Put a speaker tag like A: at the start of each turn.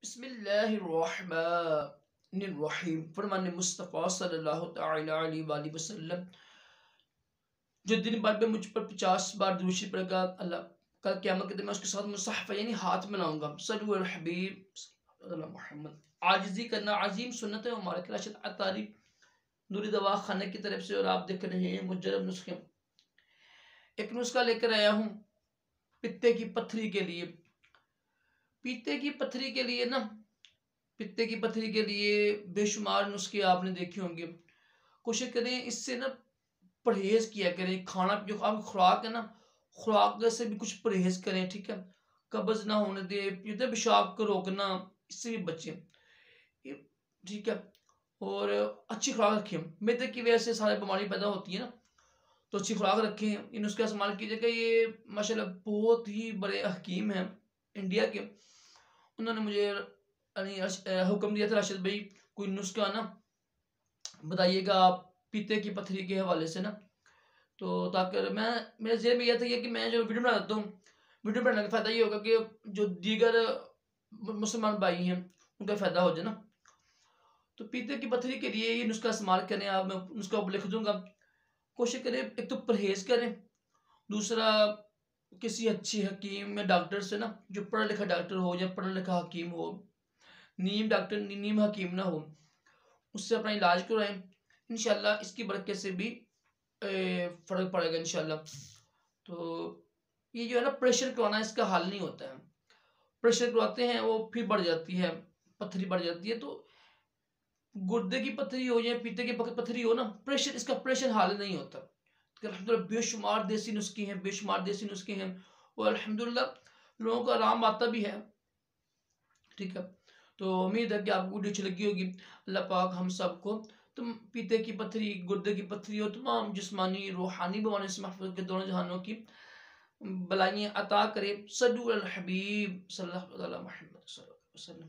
A: बिस्मिल्लाहिर्रहमानिर्रहीम। फरमान मुस्तफ़ा सल्लल्लाहु तआला अलैहि वसल्लम, जो दिन भर में मुझ पर 50 बार दुरूद शरीफ पढ़ेगा, अल्लाह कल क़यामत के दिन मैं उसके साथ मुसहफ़ यानी हाथ मिलाऊंगा। सल्लल्लाहु अलैहि हबीब मोहम्मद। आजिज़ी करना अजीम सुन्नत है हमारे राशिद अतारी नूरी दवा खाने की तरफ से, और आप देख रहे हैं मुजर्रब नुस्खे। एक नुस्खा लेकर आया हूँ पित्ते की पथरी के लिए। पित्ते की पथरी के लिए ना, पित्ते की पथरी के लिए बेशुमार नुस्खे आपने देखे होंगे। कोशिश करें इससे ना परहेज किया करें। खाना जो आपकी खुराक है ना, खुराक से भी कुछ परहेज करें, ठीक है। कब्ज ना होने दे, पेशाब को रोकना, इससे भी बचें, ठीक है। और अच्छी खुराक रखें। मैदे की वजह से सारी बीमारी पैदा होती है ना, तो अच्छी खुराक रखें। इन उसका इस्तेमाल कीजिएगा। ये माशाल्लाह बहुत ही बड़े हकीम हैं इंडिया के। उन्होंने मुझे हुक्म दिया था, राशिद भाई कोई नुस्खा ना बताइएगा आप पीते की पथरी के हवाले से ना। तो ताकि मैं, मेरे जेब में यह था कि मैं जो वीडियो बना देता हूँ, वीडियो बनाने का फ़ायदा ये होगा कि जो दीगर मुसलमान भाई हैं उनका फ़ायदा हो जाए ना। तो पीते की पथरी के लिए ये नुस्खा इस्तेमाल करें आप। मैं नुस्खा लिख दूंगा। कोशिश करें एक तो परहेज करें, दूसरा किसी अच्छी हकीम या डॉक्टर से ना, जो पढ़ा लिखा डॉक्टर हो या पढ़ा लिखा हकीम हो, नीम डॉक्टर नीम हकीम ना हो, उससे अपना इलाज करवाएं। इंशाल्लाह इसकी बरकत से भी फर्क पड़ेगा इंशाल्लाह। तो ये जो है ना, प्रेशर करवाना इसका हल नहीं होता है। प्रेशर करवाते हैं वो फिर बढ़ जाती है, पथरी बढ़ जाती है। तो गुर्दे की पथरी हो या पीते की पथरी हो ना, प्रेशर, इसका प्रेशर हल नहीं होता। तो अल्हम्दुलिल्लाह बेशुमार देसी नुस्खे हैं, बेशुमार देसी नुस्खे हैं, और अल्हम्दुलिल्लाह लोगों को आराम आता भी है, ठीक है। तो उम्मीद है कि आपको वीडियो अच्छी लगी होगी। अल्लाह पाक हम सबको तुम पीते की पथरी, गुर्दे की पथरी और तमाम जिस्मानी रूहानी बीमारियों से महफूज के, दोनों जहानों की बलाइयाँ अता करे। सल्लल्लाहु अलैहि हबीब सल्लल्लाहु अलैहि वसल्लम।